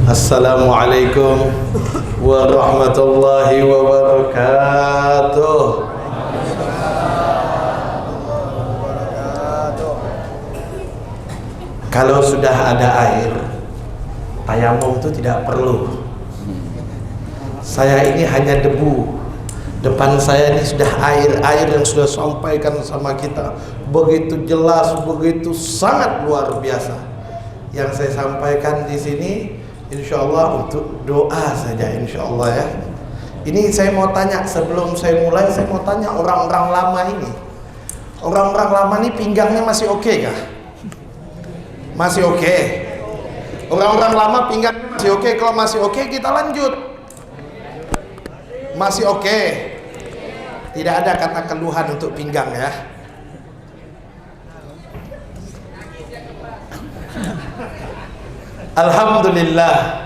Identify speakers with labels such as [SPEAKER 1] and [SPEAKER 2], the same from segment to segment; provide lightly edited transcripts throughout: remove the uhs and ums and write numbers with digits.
[SPEAKER 1] Assalamualaikum warahmatullahi wabarakatuh. Kalau sudah ada air, tayamum itu tidak perlu. Saya ini hanya debu. Depan saya ini sudah air yang sudah sampaikan sama kita begitu jelas, begitu sangat luar biasa. Yang saya sampaikan di sini insya Allah untuk doa saja, insya Allah ya. Ini saya mau tanya, sebelum saya mulai, saya mau tanya orang-orang lama ini. Orang-orang lama ini pinggangnya masih oke kah? Masih oke? Orang-orang lama pinggangnya masih oke? Kalau masih oke kita lanjut. Masih oke? Tidak ada kata keluhan untuk pinggang ya. Alhamdulillah,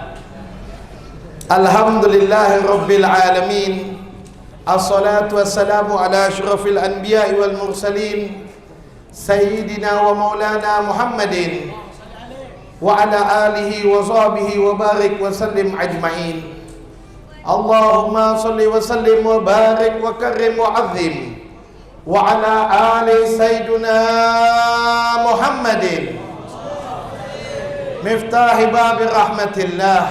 [SPEAKER 1] Alhamdulillahirabbil alamin. Assalatu wassalamu ala asyrafil anbiya'i wal mursalin sayyidina wa maulana Muhammadin wa ala alihi wa sahbihi wa barik wa sallim ajma'in. Allahumma salli wa sallim wa barik wa karim wa azim wa ala ali sayyidina Muhammadin miftahi babi rahmatillah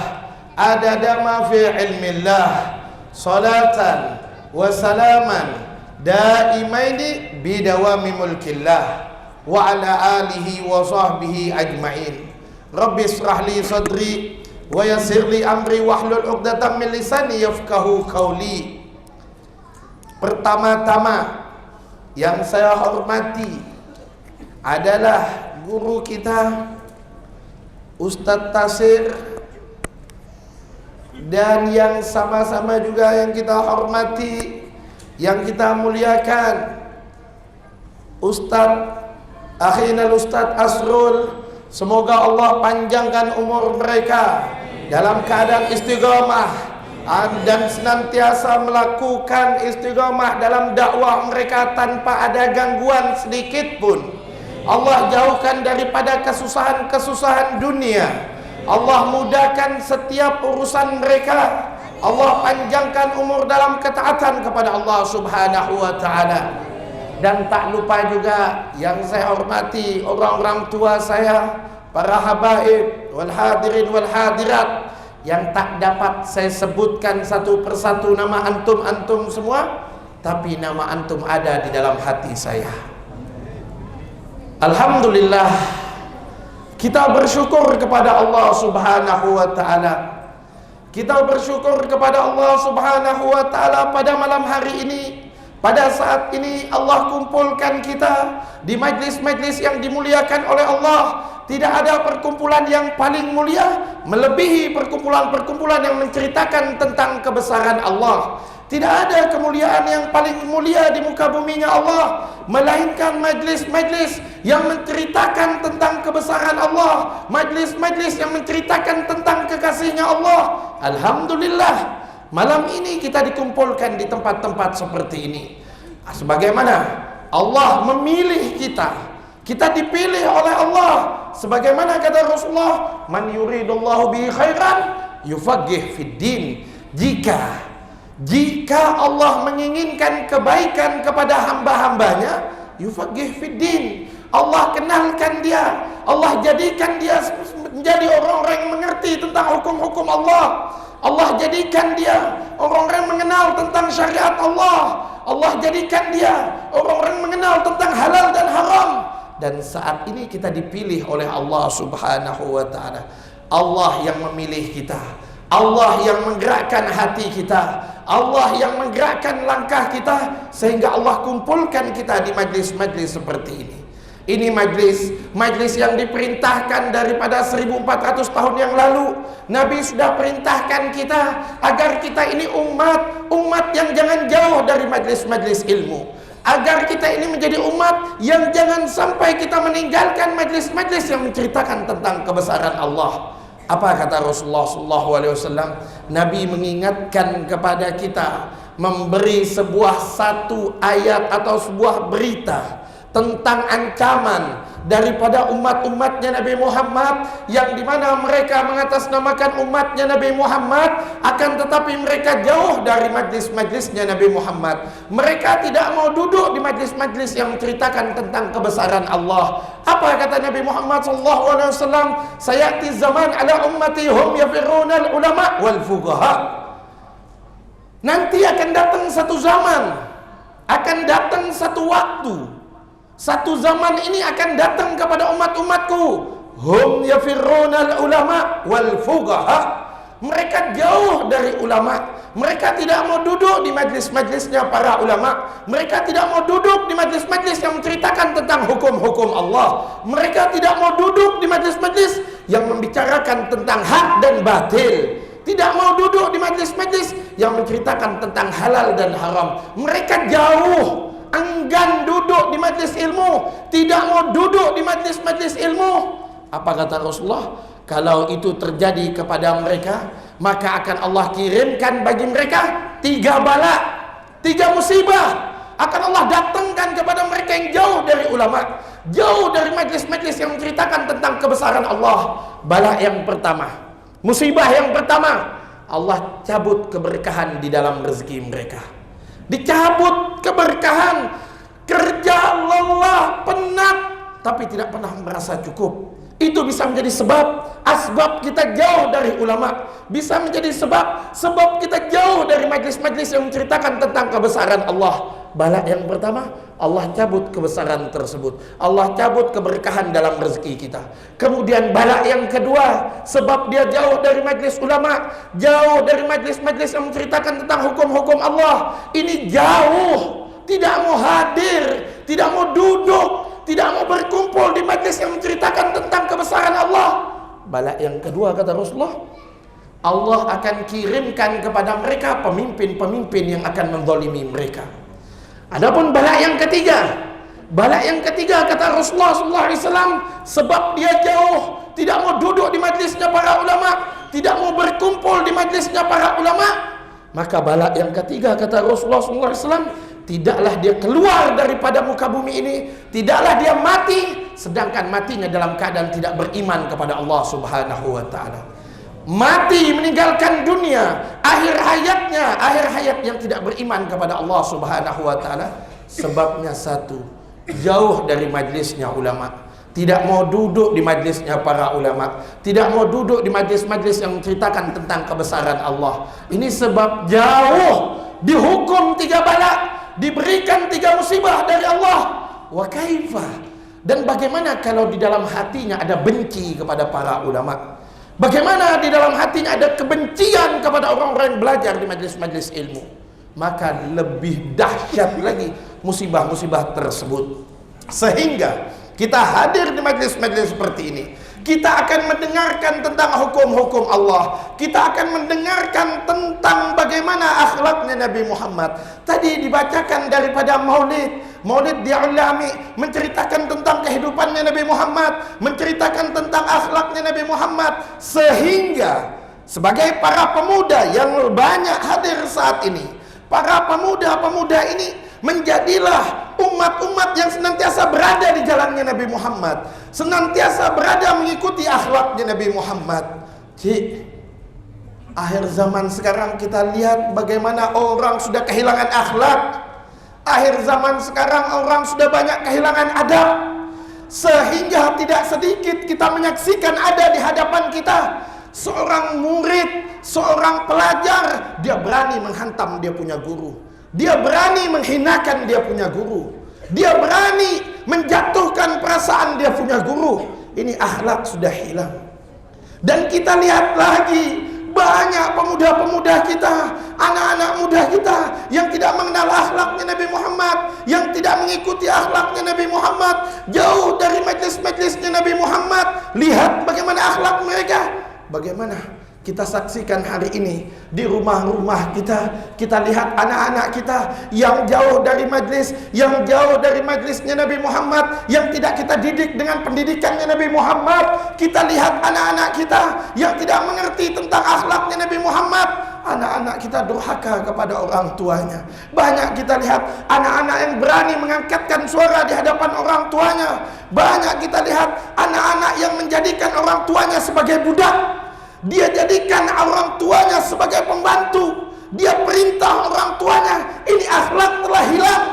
[SPEAKER 1] adada ma fi ilmillah salatan wa salaman daimaini bidawami mulkillah wa ala alihi wa sahbihi ajma'in. Rabbi israh li sadri wa yassir li amri wahlul 'uqdatam min lisani yafqahu qawli. Pertama-tama yang saya hormati adalah guru kita Ustadz Tasir, dan yang sama-sama juga yang kita hormati, yang kita muliakan, Ustadz Akhinal Ustadz Asrul. Semoga Allah panjangkan umur mereka dalam keadaan istiqamah dan senantiasa melakukan istiqamah dalam dakwah mereka tanpa ada gangguan sedikit pun. Allah jauhkan daripada kesusahan-kesusahan dunia. Allah mudahkan setiap urusan mereka. Allah panjangkan umur dalam ketaatan kepada Allah Subhanahu wa ta'ala. Dan tak lupa juga yang saya hormati orang-orang tua saya, para habaib wal hadirin wal hadirat, yang tak dapat saya sebutkan satu persatu nama antum semua, tapi nama antum ada di dalam hati saya. Alhamdulillah, kita bersyukur kepada Allah Subhanahu wa ta'ala. Kita bersyukur kepada Allah Subhanahu wa ta'ala pada malam hari ini. Pada saat ini Allah kumpulkan kita di majlis-majlis yang dimuliakan oleh Allah. Tidak ada perkumpulan yang paling mulia melebihi perkumpulan-perkumpulan yang menceritakan tentang kebesaran Allah. Tidak ada kemuliaan yang paling mulia di muka buminya Allah melainkan majlis-majlis yang menceritakan tentang kebesaran Allah, majlis-majlis yang menceritakan tentang kekasihnya Allah. Alhamdulillah, malam ini kita dikumpulkan di tempat-tempat seperti ini. Sebagaimana Allah memilih kita, kita dipilih oleh Allah. Sebagaimana kata Rasulullah, man yuridullahu bihi khairan yufaqih fid din. Jika Allah menginginkan kebaikan kepada hamba-hambanya, yufaqih fid din, Allah kenalkan dia, Allah jadikan dia menjadi orang-orang yang mengerti tentang hukum-hukum Allah. Allah jadikan dia orang-orang yang mengenal tentang syariat Allah. Allah jadikan dia orang-orang yang mengenal tentang halal dan haram. Dan saat ini kita dipilih oleh Allah Subhanahu wa ta'ala. Allah yang memilih kita, Allah yang menggerakkan hati kita, Allah yang menggerakkan langkah kita, sehingga Allah kumpulkan kita di majlis-majlis seperti ini. Ini majlis yang diperintahkan daripada 1400 tahun yang lalu. Nabi sudah perintahkan kita agar kita ini umat yang jangan jauh dari majlis-majlis ilmu, agar kita ini menjadi umat yang jangan sampai kita meninggalkan majlis-majlis yang menceritakan tentang kebesaran Allah. Apa kata Rasulullah SAW? Nabi mengingatkan kepada kita, memberi satu ayat atau sebuah berita tentang ancaman daripada umat-umatnya Nabi Muhammad, yang dimana mereka mengatasnamakan umatnya Nabi Muhammad, akan tetapi mereka jauh dari majlis-majlisnya Nabi Muhammad. Mereka tidak mau duduk di majlis-majlis yang menceritakan tentang kebesaran Allah. Apa kata Nabi Muhammad SAW? Sayati zaman ala ummati hum yafiruna al-ulama wal fuqaha. Nanti akan datang satu zaman, akan datang satu waktu, satu zaman ini akan datang kepada umat-umatku, hum yafirruna al-ulama wal fuqaha. Mereka jauh dari ulama. Mereka tidak mau duduk di majlis-majlisnya para ulama. Mereka tidak mau duduk di majlis-majlis yang menceritakan tentang hukum-hukum Allah. Mereka tidak mau duduk di majlis-majlis yang membicarakan tentang hak dan batil. Tidak mau duduk di majlis-majlis yang menceritakan tentang halal dan haram. Mereka jauh, enggan duduk di majlis ilmu, tidak mau duduk di majlis-majlis ilmu. Apa kata Rasulullah? Kalau itu terjadi kepada mereka, maka akan Allah kirimkan bagi mereka 3 bala, 3 musibah. Akan Allah datangkan kepada mereka yang jauh dari ulama, jauh dari majlis-majlis yang menceritakan tentang kebesaran Allah. Bala yang pertama, musibah yang pertama, Allah cabut keberkahan di dalam rezeki mereka. Dicabut keberkahan, kerja lelah, penat, tapi tidak pernah merasa cukup. Itu bisa menjadi asbab kita jauh dari ulama. Bisa menjadi sebab kita jauh dari majlis-majlis yang menceritakan tentang kebesaran Allah. Bala yang pertama, Allah cabut kebesaran tersebut. Allah cabut keberkahan dalam rezeki kita. Kemudian bala yang kedua, sebab dia jauh dari majlis ulama, jauh dari majlis-majlis yang menceritakan tentang hukum-hukum Allah. Ini jauh, tidak mau hadir, tidak mau duduk, tidak mau berkumpul di majlis yang menceritakan tentang kebesaran Allah. Bala yang kedua, kata Rasulullah, Allah akan kirimkan kepada mereka pemimpin-pemimpin yang akan menzalimi mereka. Adapun bala yang ketiga, kata Rasulullah SAW, sebab dia jauh, tidak mau duduk di majlisnya para ulama, tidak mau berkumpul di majlisnya para ulama, maka bala yang ketiga, kata Rasulullah SAW, tidaklah dia keluar daripada muka bumi ini, tidaklah dia mati, sedangkan matinya dalam keadaan tidak beriman kepada Allah Subhanahu wa ta'ala. Mati meninggalkan dunia, akhir hayat yang tidak beriman kepada Allah Subhanahu wa ta'ala. Sebabnya satu, jauh dari majlisnya ulama, tidak mau duduk di majlisnya para ulama, tidak mau duduk di majlis-majlis yang menceritakan tentang kebesaran Allah. Ini sebab jauh, dihukum 3 bala, diberikan 3 musibah dari Allah. Wa kaifah? Dan bagaimana kalau di dalam hatinya ada benci kepada para ulama? Bagaimana di dalam hatinya ada kebencian kepada orang-orang yang belajar di majlis-majlis ilmu? Maka lebih dahsyat lagi musibah-musibah tersebut. Sehingga kita hadir di majlis-majlis seperti ini, kita akan mendengarkan tentang hukum-hukum Allah, kita akan mendengarkan tentang bagaimana akhlaknya Nabi Muhammad. Tadi dibacakan daripada Maulid diulami, menceritakan tentang kehidupannya Nabi Muhammad, menceritakan tentang akhlaknya Nabi Muhammad. Sehingga sebagai para pemuda yang banyak hadir saat ini, para pemuda-pemuda ini menjadilah umat-umat yang senantiasa berada di jalannya Nabi Muhammad, senantiasa berada mengikuti akhlaknya Nabi Muhammad. Akhir zaman sekarang kita lihat bagaimana orang sudah kehilangan akhlak. Akhir zaman sekarang orang sudah banyak kehilangan adab, sehingga tidak sedikit kita menyaksikan ada di hadapan kita seorang murid, seorang pelajar, dia berani menghantam dia punya guru, dia berani menghinakan dia punya guru, dia berani menjatuhkan perasaan dia punya guru. Ini akhlak sudah hilang. Dan kita lihat lagi banyak pemuda-pemuda kita, anak-anak muda kita yang tidak mengenal akhlaknya Nabi Muhammad, yang tidak mengikuti akhlaknya Nabi Muhammad, jauh dari majlis-majlisnya Nabi Muhammad. Lihat bagaimana akhlak mereka. Bagaimana kita saksikan hari ini di rumah-rumah kita, kita lihat anak-anak kita yang jauh dari majlis, yang jauh dari majlisnya Nabi Muhammad, yang tidak kita didik dengan pendidikannya Nabi Muhammad. Kita lihat anak-anak kita yang tidak mengerti tentang akhlaknya Nabi Muhammad. anak-anak kita durhaka kepada orang tuanya. Banyak kita lihat anak-anak yang berani mengangkatkan suara di hadapan orang tuanya. Banyak kita lihat anak-anak yang menjadikan orang tuanya sebagai budak. Dia jadikan orang tuanya sebagai pembantu. Dia perintah orang tuanya. Ini akhlak telah hilang.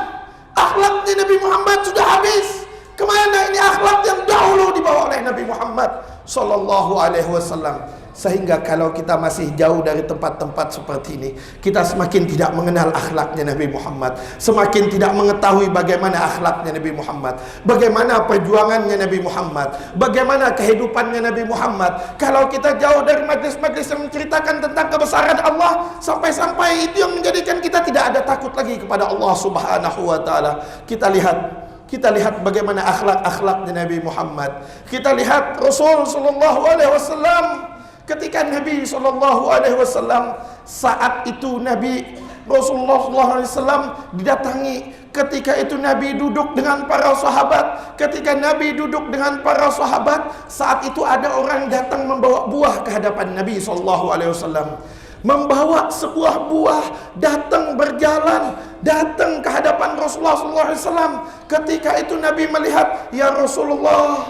[SPEAKER 1] Akhlaknya Nabi Muhammad sudah habis. Kemana ini akhlak yang dahulu dibawa oleh Nabi Muhammad Sallallahu Alaihi Wasallam? Sehingga kalau kita masih jauh dari tempat-tempat seperti ini, kita semakin tidak mengenal akhlaknya Nabi Muhammad, semakin tidak mengetahui bagaimana akhlaknya Nabi Muhammad, bagaimana perjuangannya Nabi Muhammad, bagaimana kehidupannya Nabi Muhammad. Kalau kita jauh dari majlis-majlis yang menceritakan tentang kebesaran Allah, sampai-sampai itu yang menjadikan kita tidak ada takut lagi kepada Allah Subhanahu wa Ta'ala. Kita lihat bagaimana akhlak-akhlaknya Nabi Muhammad. Kita lihat Rasul Sallallahu Alaihi Wasallam. Ketika Nabi Sallallahu Alaihi Wasallam, saat itu Nabi Rasulullah Sallallahu Alaihi Wasallam didatangi. Ketika itu Nabi duduk dengan para sahabat. Ketika Nabi duduk dengan para sahabat, saat itu ada orang datang membawa buah ke hadapan Nabi Sallallahu Alaihi Wasallam. Membawa sebuah buah, datang berjalan, datang ke hadapan Rasulullah Sallallahu Alaihi Wasallam. Ketika itu Nabi melihat, ya Rasulullah,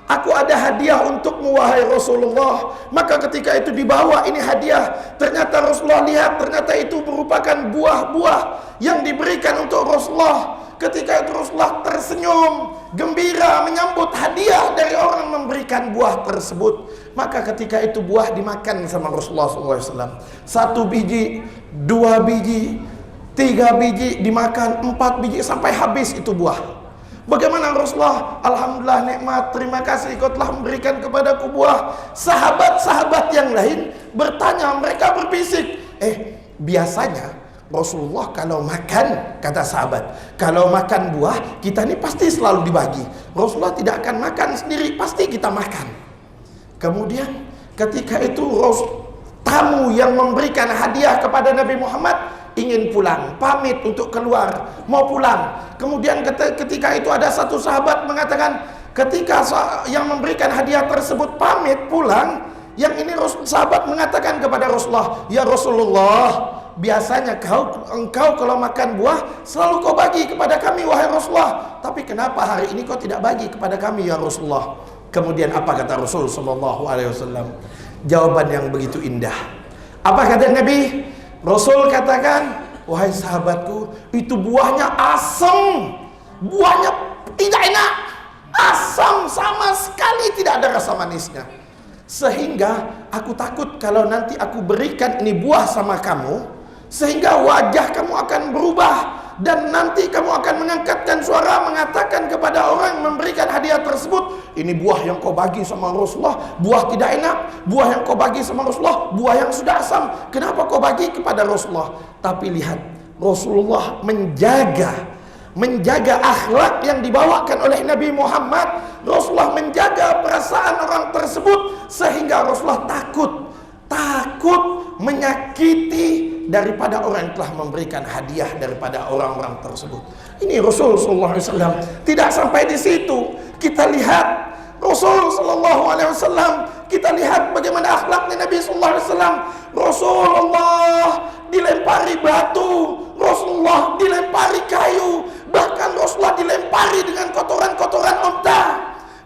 [SPEAKER 1] aku ada hadiah untukmu wahai Rasulullah. Maka ketika itu dibawa ini hadiah. Ternyata Rasulullah lihat, ternyata itu merupakan buah-buah yang diberikan untuk Rasulullah. Ketika itu Rasulullah tersenyum, gembira menyambut hadiah dari orang memberikan buah tersebut. Maka ketika itu buah dimakan sama Rasulullah SAW. 1 biji, 2 biji, 3 biji dimakan, 4 biji sampai habis itu buah. Bagaimana Rasulullah? Alhamdulillah nikmat, terima kasih kau telah memberikan kepadaku buah. Sahabat-sahabat yang lain bertanya, mereka berbisik, biasanya Rasulullah kalau makan, kata sahabat, kalau makan buah kita ini pasti selalu dibagi. Rasulullah tidak akan makan sendiri, pasti kita makan. Kemudian ketika itu tamu yang memberikan hadiah kepada Nabi Muhammad ingin pulang, pamit untuk keluar, mau pulang. Kemudian ketika itu ada satu sahabat mengatakan, ketika yang memberikan hadiah tersebut pamit pulang, yang ini sahabat mengatakan kepada Rasulullah, ya Rasulullah, biasanya engkau kalau makan buah selalu kau bagi kepada kami wahai Rasulullah, tapi kenapa hari ini kau tidak bagi kepada kami ya Rasulullah? Kemudian apa kata Rasul Sallallahu Alaihi Wasallam? Jawaban yang begitu indah. Apa kata Nabi? Rasul katakan, wahai sahabatku, itu buahnya asam, buahnya tidak enak, asam sama sekali, tidak ada rasa manisnya. Sehingga aku takut kalau nanti aku berikan ini buah sama kamu, sehingga wajah kamu akan berubah, dan nanti kamu akan mengangkatkan suara mengatakan kepada orang yang memberikan hadiah tersebut, ini buah yang kau bagi sama Rasulullah, buah tidak enak. Buah yang kau bagi sama Rasulullah, buah yang sudah asam. Kenapa kau bagi kepada Rasulullah? Tapi lihat, Rasulullah menjaga akhlak yang dibawakan oleh Nabi Muhammad. Rasulullah menjaga perasaan orang tersebut, sehingga Rasulullah takut menyakiti daripada orang yang telah memberikan hadiah daripada orang-orang tersebut. Ini Rasul Sallallahu Alaihi Wasallam. Tidak sampai di situ, kita lihat Rasul Sallallahu Alaihi Wasallam, kita lihat bagaimana akhlaknya Nabi Sallallahu Alaihi Wasallam. Rasulullah dilempari batu, Rasulullah dilempari kayu, bahkan Rasulullah dilempari dengan kotoran-kotoran unta.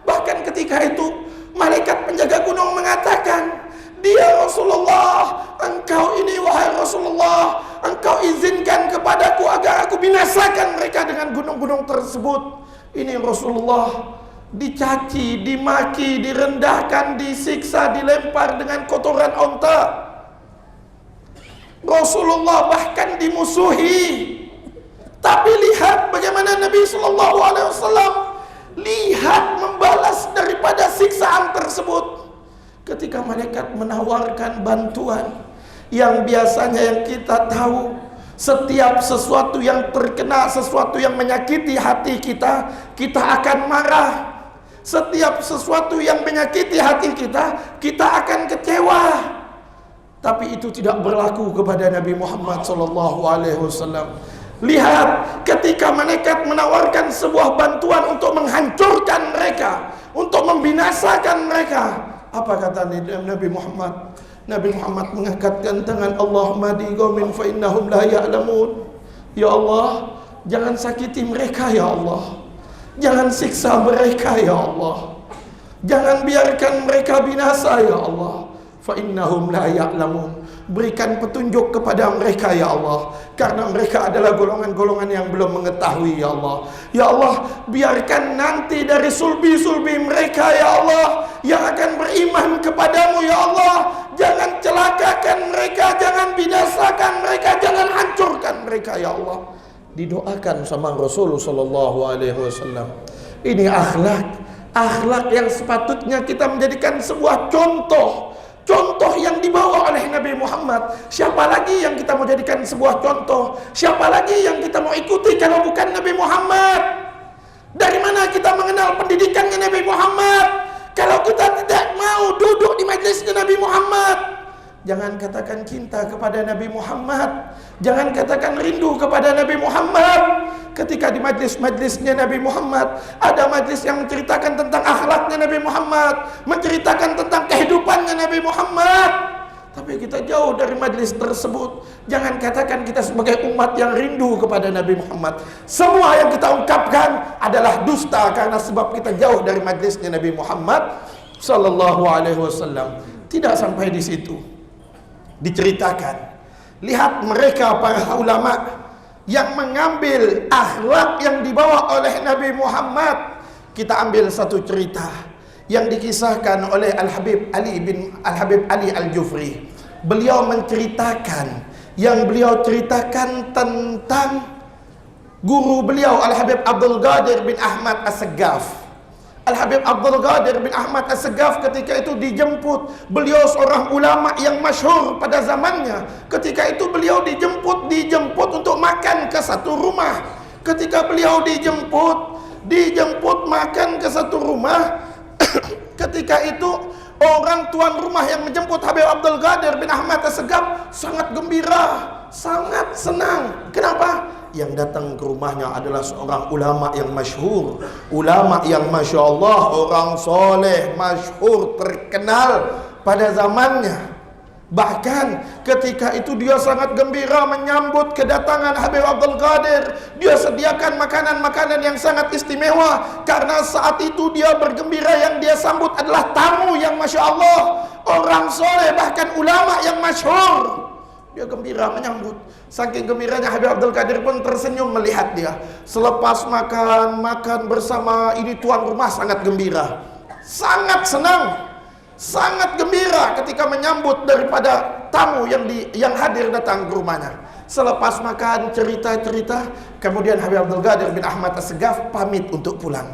[SPEAKER 1] Bahkan ketika itu malaikat penjaga gunung mengatakan, dia Rasulullah, engkau ini wahai Rasulullah, engkau izinkan kepadaku agar aku binasakan mereka dengan gunung-gunung tersebut. Ini Rasulullah dicaci, dimaki, direndahkan, disiksa, dilempar dengan kotoran unta. Rasulullah bahkan dimusuhi. Tapi lihat bagaimana Nabi Sallallahu Alaihi Wasallam lihat membalas daripada siksaan tersebut. Ketika malaikat menawarkan bantuan, yang biasanya yang kita tahu, setiap sesuatu yang terkena, sesuatu yang menyakiti hati kita, kita akan marah. Setiap sesuatu yang menyakiti hati kita, kita akan kecewa. Tapi itu tidak berlaku kepada Nabi Muhammad SAW. Lihat, ketika malaikat menawarkan sebuah bantuan untuk menghancurkan mereka, untuk membinasakan mereka, apa kata Nabi Muhammad? Nabi Muhammad mengangkatkan tangan, Allahumma di qaumin fa innahum la ya'lamun. Ya Allah, jangan sakiti mereka ya Allah. Jangan siksa mereka ya Allah. Jangan biarkan mereka binasa ya Allah. Fa innahum la ya'lamun. Berikan petunjuk kepada mereka ya Allah, karena mereka adalah golongan-golongan yang belum mengetahui ya Allah. Ya Allah, biarkan nanti dari sulbi-sulbi mereka ya Allah yang akan beriman kepadamu ya Allah, jangan celakakan mereka, jangan binasakan mereka, jangan hancurkan mereka ya Allah. Didoakan sama Rasulullah sallallahu alaihi wasallam. Ini akhlak yang sepatutnya kita menjadikan sebuah contoh yang dibawa oleh Nabi Muhammad. Siapa lagi yang kita mau jadikan sebuah contoh? Siapa lagi yang kita mau ikuti kalau bukan Nabi Muhammad? Dari mana kita mengenal pendidikannya Nabi Muhammad kalau kita tidak mau duduk di majlisnya Nabi Muhammad? Jangan katakan cinta kepada Nabi Muhammad, jangan katakan rindu kepada Nabi Muhammad ketika di majlis-majlisnya Nabi Muhammad ada majlis yang menceritakan tentang akhlaknya Nabi Muhammad, menceritakan tentang kehidupannya Nabi Muhammad, tapi kita jauh dari majlis tersebut. Jangan katakan kita sebagai umat yang rindu kepada Nabi Muhammad. Semua yang kita ungkapkan adalah dusta karena sebab kita jauh dari majlisnya Nabi Muhammad sallallahu alaihi wasallam. Tidak sampai di situ. Diceritakan, lihat mereka para ulama yang mengambil akhlak yang dibawa oleh Nabi Muhammad. Kita ambil satu cerita yang dikisahkan oleh Al-Habib Ali Al-Jufri. Beliau menceritakan, yang beliau ceritakan tentang guru beliau Al-Habib Abdul Qadir bin Ahmad As-Saggaf. Al-Habib Abdul Qadir bin Ahmad As-Saggaf ketika itu dijemput. Beliau seorang ulama yang masyhur pada zamannya. Ketika itu beliau dijemput untuk makan ke satu rumah. Ketika beliau dijemput makan ke satu rumah, ketika itu orang tuan rumah yang menjemput Habib Abdul Qadir bin Ahmad As-Saggaf sangat gembira, sangat senang. Kenapa? Yang datang ke rumahnya adalah seorang ulama yang masyhur, ulama yang masya Allah, orang soleh, masyhur, terkenal pada zamannya. Bahkan ketika itu dia sangat gembira menyambut kedatangan Habib Abdul Qadir. Dia sediakan makanan-makanan yang sangat istimewa, karena saat itu dia bergembira, yang dia sambut adalah tamu yang masya Allah, orang soleh, bahkan ulama yang masyhur. Dia gembira menyambut. Saking gembiranya Habib Abdul Qadir pun tersenyum melihat dia. Selepas makan bersama, ini tuan rumah sangat gembira, sangat senang, sangat gembira ketika menyambut daripada tamu yang hadir datang ke rumahnya. Selepas makan cerita-cerita, kemudian Habib Abdul Qadir bin Ahmad As-Saggaf pamit untuk pulang.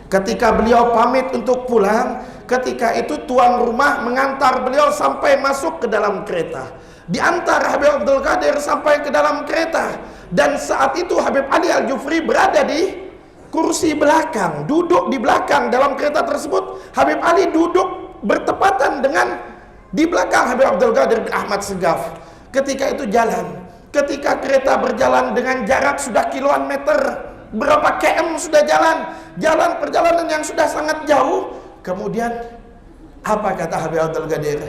[SPEAKER 1] Ketika beliau pamit untuk pulang, ketika itu tuan rumah mengantar beliau sampai masuk ke dalam kereta. Diantar Habib Abdul Qadir sampai ke dalam kereta, dan saat itu Habib Ali Al-Jufri berada di kursi belakang, duduk di belakang dalam kereta tersebut. Habib Ali duduk bertepatan dengan di belakang Habib Abdul Qadir bin Ahmad As-Saggaf. Ketika itu ketika kereta berjalan dengan jarak sudah kiloan meter, berapa km sudah jalan perjalanan yang sudah sangat jauh. Kemudian apa kata Habib Abdul Qadir?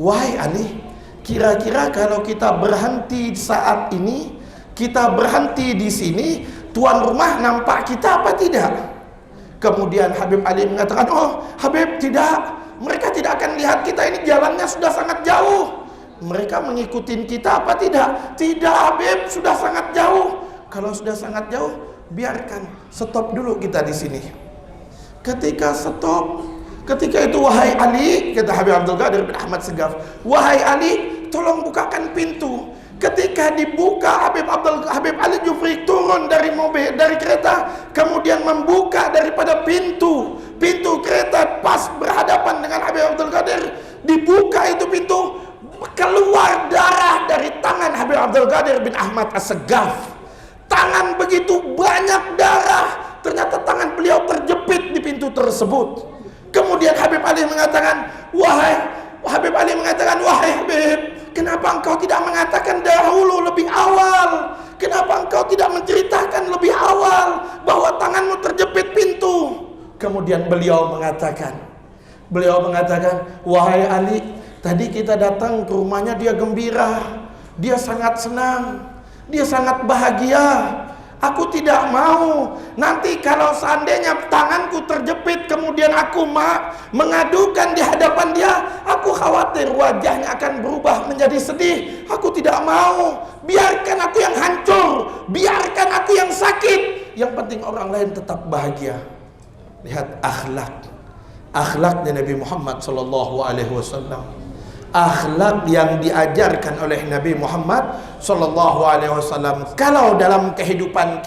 [SPEAKER 1] Wahai Ali, kira-kira kalau kita berhenti saat ini, kita berhenti di sini, tuan rumah nampak kita apa tidak? Kemudian Habib Ali mengatakan, oh Habib, tidak, mereka tidak akan lihat kita, ini jalannya sudah sangat jauh. Mereka mengikuti kita apa tidak? Tidak Habib, sudah sangat jauh. Kalau sudah sangat jauh, biarkan, stop dulu kita di sini. Ketika stop, ketika itu, wahai Ali, kata Habib Abdul Qadir bin Ahmad As-Saggaf, wahai Ali, tolong bukakan pintu. Ketika dibuka, Habib Ali Jufri turun dari mobil, dari kereta, kemudian membuka daripada pintu kereta pas berhadapan dengan Habib Abdul Qadir. Dibuka itu pintu, keluar darah dari tangan Habib Abdul Qadir bin Ahmad As-Saggaf. Tangan begitu banyak darah, ternyata tangan beliau terjepit di pintu tersebut. Kemudian Habib Ali mengatakan, wahai Habib, kenapa engkau tidak mengatakan dahulu lebih awal? Kenapa engkau tidak menceritakan lebih awal bahwa tanganmu terjepit pintu? Kemudian beliau mengatakan, Beliau mengatakan, wahai Ali, tadi kita datang ke rumahnya, dia gembira, dia sangat senang, dia sangat bahagia. Aku tidak mau nanti kalau seandainya tanganku terjepit kemudian aku mengadukan di hadapan dia, aku khawatir wajahnya akan berubah menjadi sedih. Aku tidak mau. Biarkan aku yang hancur, biarkan aku yang sakit. Yang penting orang lain tetap bahagia. Lihat akhlaknya Nabi Muhammad SAW. Akhlak yang diajarkan oleh Nabi Muhammad SAW. Kalau dalam kehidupan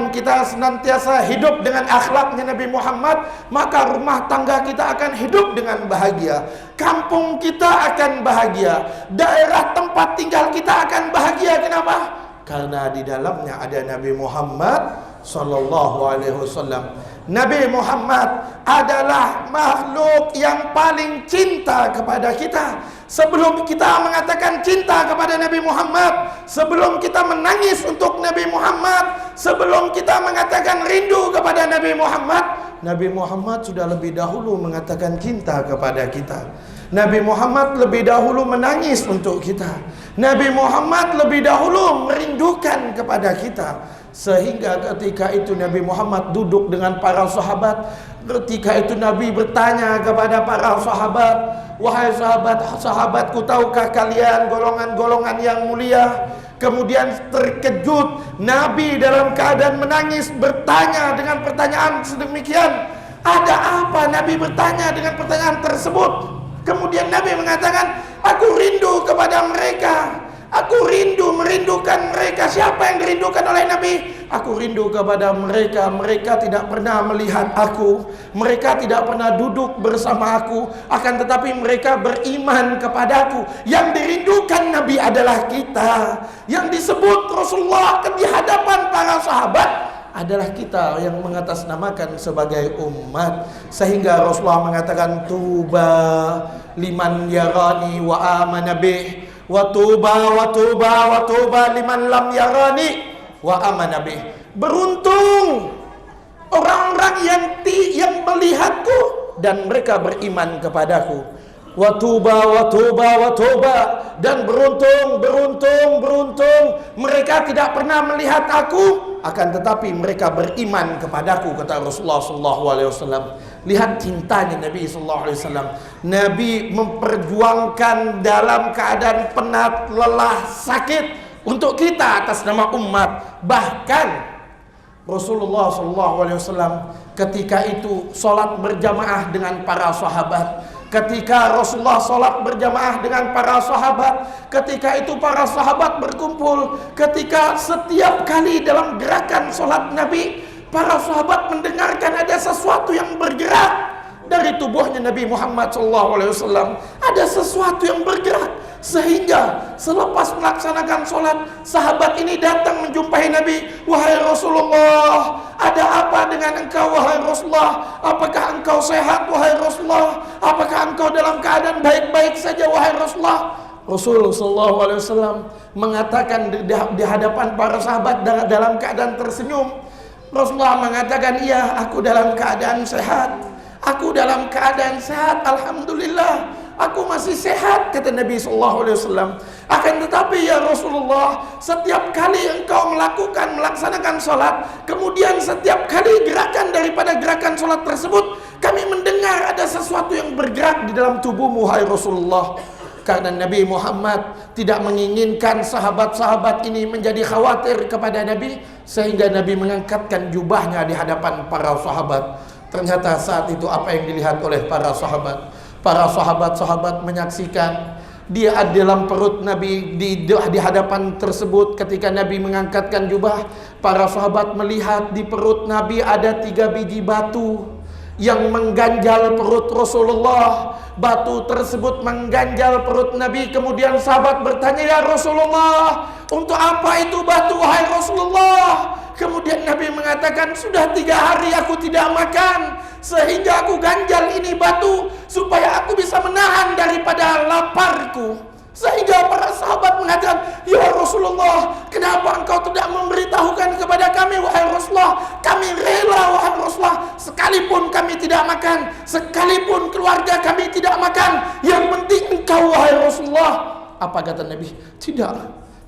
[SPEAKER 1] kita senantiasa hidup dengan akhlaknya Nabi Muhammad, maka rumah tangga kita akan hidup dengan bahagia, kampung kita akan bahagia, daerah tempat tinggal kita akan bahagia. Kenapa? Karena di dalamnya ada Nabi Muhammad SAW. Nabi Muhammad adalah makhluk yang paling cinta kepada kita. Sebelum kita mengatakan cinta kepada Nabi Muhammad, sebelum kita menangis untuk Nabi Muhammad, sebelum kita mengatakan rindu kepada Nabi Muhammad sudah lebih dahulu mengatakan cinta kepada kita. Nabi Muhammad lebih dahulu menangis untuk kita. Nabi Muhammad lebih dahulu merindukan kepada kita. Sehingga ketika itu Nabi Muhammad duduk dengan para sahabat. Ketika itu Nabi bertanya kepada para sahabat, wahai sahabat-sahabatku, tahukah kalian golongan-golongan yang mulia? Kemudian terkejut Nabi dalam keadaan menangis, bertanya dengan pertanyaan sedemikian. Ada apa Nabi bertanya dengan pertanyaan tersebut? Kemudian Nabi mengatakan, aku rindu kepada mereka. Aku merindukan mereka. Siapa yang dirindukan oleh Nabi? Aku rindu kepada mereka. Mereka tidak pernah melihat aku, mereka tidak pernah duduk bersama aku, akan tetapi mereka beriman kepadaku. Yang dirindukan Nabi adalah kita. Yang disebut Rasulullah di hadapan para sahabat adalah kita yang mengatasnamakan sebagai umat. Sehingga Rasulullah mengatakan, tuba liman yarani wa amana bih, wa tuba liman lam yarani wa amana bih. Beruntung orang-orang yang melihatku dan mereka beriman kepadaku. Wa tuba dan beruntung mereka tidak pernah melihat aku, akan tetapi mereka beriman kepadaku, kata Rasulullah SAW. Lihat cintanya Nabi SAW. Nabi memperjuangkan dalam keadaan penat, lelah, sakit untuk kita atas nama umat. Bahkan Rasulullah SAW ketika itu sholat berjamaah dengan para sahabat. Ketika Rasulullah sholat berjamaah dengan para sahabat, ketika itu para sahabat berkumpul. Ketika setiap kali dalam gerakan sholat Nabi, para sahabat mendengarkan ada sesuatu yang bergerak dari tubuhnya Nabi Muhammad SAW. Ada sesuatu yang bergerak. Sehingga selepas melaksanakan sholat, sahabat ini datang menjumpai Nabi. Wahai Rasulullah, ada apa dengan engkau wahai Rasulullah? Apakah engkau sehat wahai Rasulullah? Apakah engkau dalam keadaan baik-baik saja wahai Rasulullah? Rasulullah SAW mengatakan di hadapan para sahabat dalam keadaan tersenyum. Rasulullah mengatakan, iya, aku dalam keadaan sehat. Aku dalam keadaan sehat, alhamdulillah. Aku masih sehat, kata Nabi SAW. Akan tetapi ya Rasulullah, setiap kali engkau melaksanakan sholat, kemudian setiap kali gerakan daripada gerakan sholat tersebut, kami mendengar ada sesuatu yang bergerak di dalam tubuhmu, hai Rasulullah. Karena Nabi Muhammad tidak menginginkan sahabat-sahabat ini menjadi khawatir kepada Nabi, sehingga Nabi mengangkatkan jubahnya di hadapan para sahabat. Ternyata saat itu apa yang dilihat oleh para sahabat? Para sahabat-sahabat menyaksikan dia ada dalam perut Nabi di hadapan tersebut. Ketika Nabi mengangkatkan jubah, para sahabat melihat di perut Nabi ada 3 biji batu yang mengganjal perut Rasulullah. Batu tersebut mengganjal perut Nabi. Kemudian sahabat bertanya, ya Rasulullah, untuk apa itu batu wahai Rasulullah? Kemudian Nabi mengatakan, sudah 3 hari aku tidak makan, sehingga aku ganjal ini batu supaya aku bisa menahan daripada laparku. Sehingga para sahabat mengatakan, "Ya Rasulullah, kenapa engkau tidak memberitahukan kepada kami, wahai Rasulullah? Kami rela, wahai Rasulullah, sekalipun kami tidak makan, sekalipun keluarga kami tidak makan, yang penting engkau, wahai Rasulullah." Apa kata Nabi? "Tidak,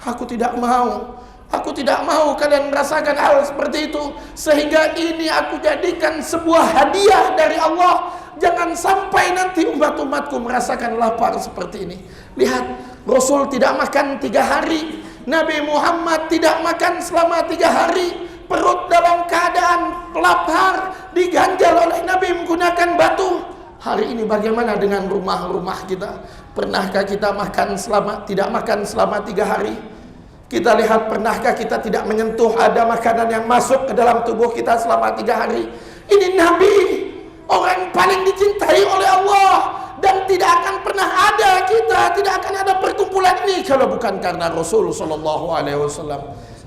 [SPEAKER 1] aku tidak mau. Aku tidak mau kalian merasakan hal seperti itu. Sehingga ini aku jadikan sebuah hadiah dari Allah. Jangan sampai nanti umat-umatku merasakan lapar seperti ini." Lihat, Rasul tidak makan 3 hari. Nabi Muhammad tidak makan selama 3 hari. Perut dalam keadaan lapar, diganjal oleh Nabi menggunakan batu. Hari ini bagaimana dengan rumah-rumah kita? Pernahkah kita tidak makan selama 3 hari? Kita lihat, pernahkah kita tidak menyentuh ada makanan yang masuk ke dalam tubuh kita selama 3 hari? Ini Nabi, orang yang paling dicintai oleh Allah, dan tidak akan pernah ada tidak akan ada perkumpulan ini kalau bukan karena Rasul sallallahu alaihi wasallam.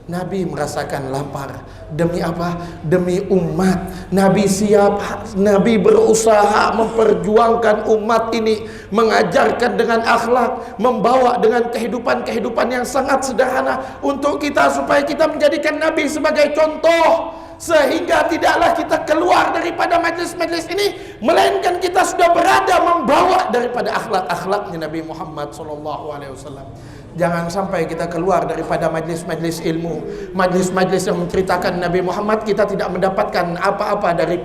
[SPEAKER 1] Nabi merasakan lapar. Demi apa? Demi umat. Nabi siap, Nabi berusaha memperjuangkan umat ini, mengajarkan dengan akhlak, membawa dengan kehidupan yang sangat sederhana untuk kita, supaya kita menjadikan Nabi sebagai contoh. Sehingga tidaklah kita keluar daripada majlis-majlis ini, melainkan kita sudah berada membawa daripada akhlak-akhlaknya Nabi Muhammad SAW. Jangan sampai kita keluar daripada majlis-majlis ilmu, majlis-majlis yang menceritakan Nabi Muhammad, kita tidak mendapatkan apa-apa dari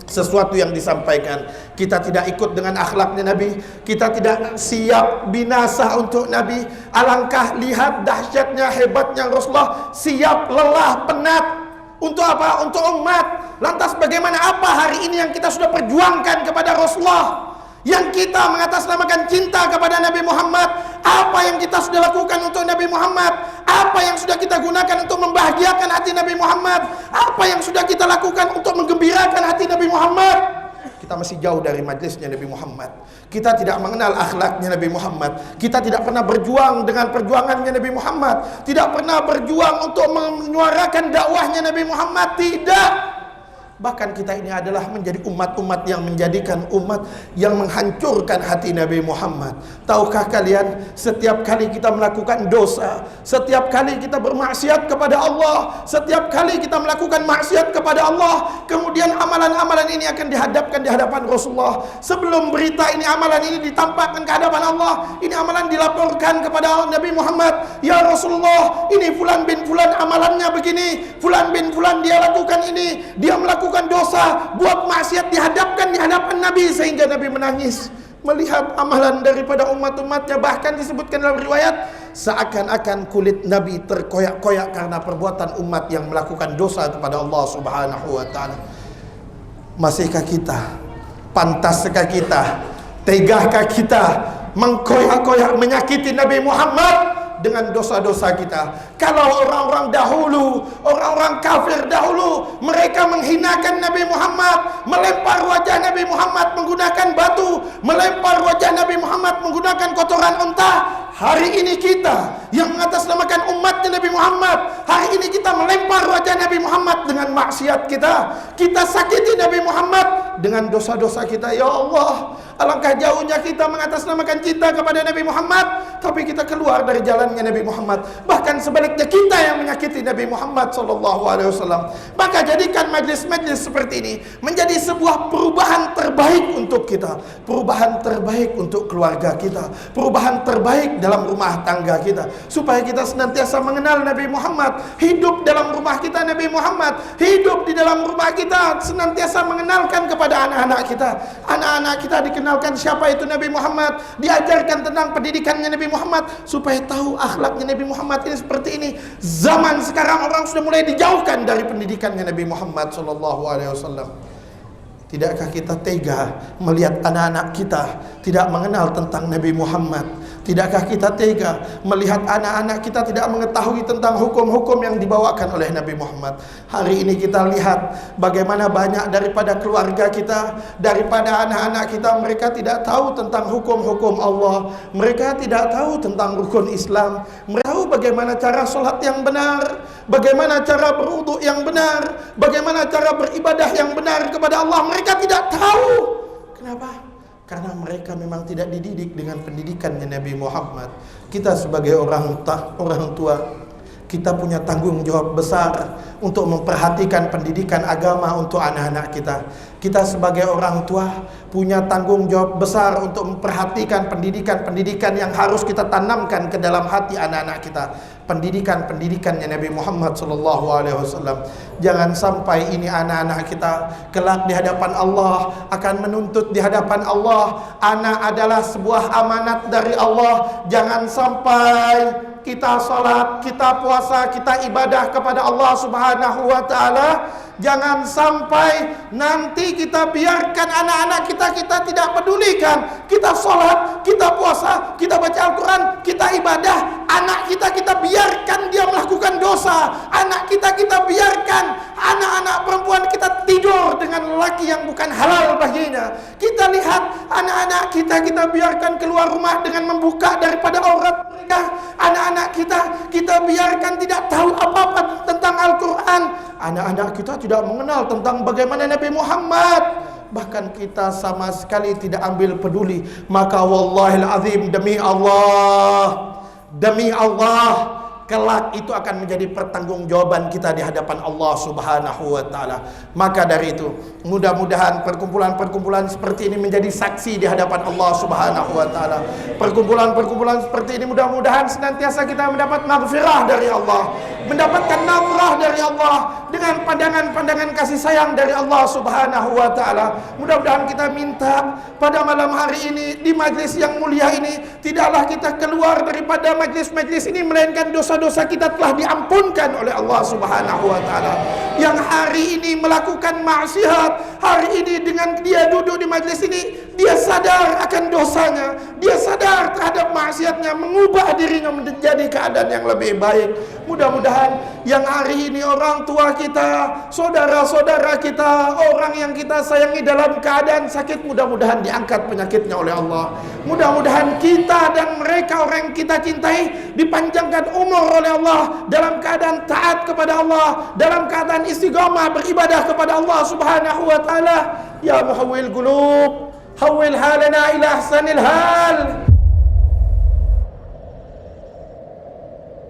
[SPEAKER 1] sesuatu yang disampaikan. Kita tidak ikut dengan akhlaknya Nabi, kita tidak siap binasa untuk Nabi. Alangkah lihat dahsyatnya, hebatnya Rasulullah, siap lelah penat. Untuk apa? Untuk umat. Lantas bagaimana apa hari ini yang kita sudah perjuangkan kepada Rasulullah? Yang kita mengatasnamakan cinta kepada Nabi Muhammad. Apa yang kita sudah lakukan untuk Nabi Muhammad? Apa yang sudah kita gunakan untuk membahagiakan hati Nabi Muhammad? Apa yang sudah kita lakukan untuk menggembirakan hati Nabi Muhammad? Kita masih jauh dari majlisnya Nabi Muhammad. Kita tidak mengenal akhlaknya Nabi Muhammad. Kita tidak pernah berjuang dengan perjuangannya Nabi Muhammad. Tidak pernah berjuang untuk menyuarakan dakwahnya Nabi Muhammad. Tidak. Bahkan kita ini adalah menjadi umat-umat yang menjadikan umat yang menghancurkan hati Nabi Muhammad. Tahukah kalian, setiap kali kita melakukan dosa, setiap kali kita bermaksiat kepada Allah, setiap kali kita melakukan maksiat kepada Allah, kemudian amalan-amalan ini akan dihadapkan di hadapan Rasulullah. Sebelum berita ini, amalan ini ditampakkan ke hadapan Allah, ini amalan dilaporkan kepada Nabi Muhammad. "Ya Rasulullah, ini fulan bin fulan amalannya begini, fulan bin fulan dia lakukan ini, dia melakukan dosa, buat maksiat, dihadapkan di hadapan Nabi." Sehingga Nabi menangis melihat amalan daripada umat-umatnya. Bahkan disebutkan dalam riwayat, seakan-akan kulit Nabi terkoyak-koyak karena perbuatan umat yang melakukan dosa kepada Allah Subhanahu wa ta'ala. Masihkah kita, pantaskah kita, tegakah kita mengkoyak-koyak menyakiti Nabi Muhammad dengan dosa-dosa kita? Kalau orang-orang dahulu, orang-orang kafir dahulu, mereka menghinakan Nabi Muhammad, melempar wajah Nabi Muhammad menggunakan batu, melempar wajah Nabi Muhammad menggunakan kotoran unta. Hari ini kita yang mengatasnamakan umatnya Nabi Muhammad, hari ini kita melempar wajah Nabi Muhammad dengan maksiat kita. Kita sakiti Nabi Muhammad dengan dosa-dosa kita. Ya Allah, alangkah jauhnya kita mengatasnamakan cinta kepada Nabi Muhammad, tapi kita keluar dari jalannya Nabi Muhammad. Bahkan sebaliknya, kita yang menyakiti Nabi Muhammad SAW. Maka jadikan majlis-majlis seperti ini menjadi sebuah perubahan terbaik untuk kita, perubahan terbaik untuk keluarga kita, perubahan terbaik dalam rumah tangga kita, supaya kita senantiasa mengenal Nabi Muhammad, hidup dalam rumah kita Nabi Muhammad, hidup di dalam rumah kita senantiasa mengenalkan kepada anak-anak kita. Anak-anak kita dikenalkan siapa itu Nabi Muhammad, diajarkan tentang pendidikannya Nabi Muhammad, supaya tahu akhlaknya Nabi Muhammad ini seperti ini. Zaman sekarang orang sudah mulai dijauhkan dari pendidikannya Nabi Muhammad SAW. Tidakkah kita tega melihat anak-anak kita tidak mengenal tentang Nabi Muhammad? Tidakkah kita tega melihat anak-anak kita tidak mengetahui tentang hukum-hukum yang dibawakan oleh Nabi Muhammad? Hari ini kita lihat bagaimana banyak daripada keluarga kita, daripada anak-anak kita, mereka tidak tahu tentang hukum-hukum Allah. Mereka tidak tahu tentang rukun Islam. Mereka tahu bagaimana cara sholat yang benar, bagaimana cara berwudu yang benar, bagaimana cara beribadah yang benar kepada Allah. Mereka tidak tahu. Kenapa? Karena mereka memang tidak dididik dengan pendidikannya Nabi Muhammad. Kita sebagai orang tua, kita punya tanggung jawab besar untuk memperhatikan pendidikan agama untuk anak-anak kita. Kita sebagai orang tua punya tanggung jawab besar untuk memperhatikan pendidikan-pendidikan yang harus kita tanamkan ke dalam hati anak-anak kita. Pendidikan-pendidikannya Nabi Muhammad SAW. Jangan sampai ini anak-anak kita kelak di hadapan Allah akan menuntut di hadapan Allah. Anak adalah sebuah amanat dari Allah. Jangan sampai kita salat, kita puasa, kita ibadah kepada Allah Subhanahu wa taala, jangan sampai nanti kita biarkan anak-anak kita tidak pedulikan. Kita salat, kita puasa, kita baca Al-Quran, kita ibadah. Anak kita biarkan dia melakukan dosa. Anak kita biarkan anak-anak perempuan kita tidur dengan lelaki yang bukan halal baginya. Kita lihat anak-anak kita biarkan keluar rumah dengan membuka daripada aurat mereka. Anak-anak kita biarkan tidak tahu apa-apa tentang Al-Quran. Anak-anak kita tidak mengenal tentang bagaimana Nabi Muhammad. Bahkan kita sama sekali tidak ambil peduli. Maka wallahil azim, demi Allah, kelak itu akan menjadi pertanggungjawaban kita di hadapan Allah Subhanahu wa taala. Maka dari itu, mudah-mudahan perkumpulan-perkumpulan seperti ini menjadi saksi di hadapan Allah Subhanahu wa taala. Perkumpulan-perkumpulan seperti ini mudah-mudahan senantiasa kita mendapat maghfirah dari Allah, mendapatkan nafrah dari Allah dengan pandangan-pandangan kasih sayang dari Allah Subhanahu wa taala. Mudah-mudahan kita minta pada malam hari ini di majlis yang mulia ini, tidaklah kita keluar daripada majlis-majlis ini melainkan dosa-dosa kita telah diampunkan oleh Allah Subhanahu wa taala. Yang hari ini melakukan maksiat, hari ini dengan dia duduk di majlis ini, dia sadar akan dosanya, dia sadar terhadap maksiatnya, mengubah dirinya menjadi keadaan yang lebih baik. Mudah-mudahan yang hari ini orang tua kita, saudara-saudara kita, orang yang kita sayangi dalam keadaan sakit, mudah-mudahan diangkat penyakitnya oleh Allah. Mudah-mudahan kita dan mereka orang yang kita cintai dipanjangkan umur oleh Allah dalam keadaan taat kepada Allah, dalam keadaan istiqamah beribadah kepada Allah Subhanahu wa taala. Ya muhawwil qulub, hawwil halana ila ahsanil hal.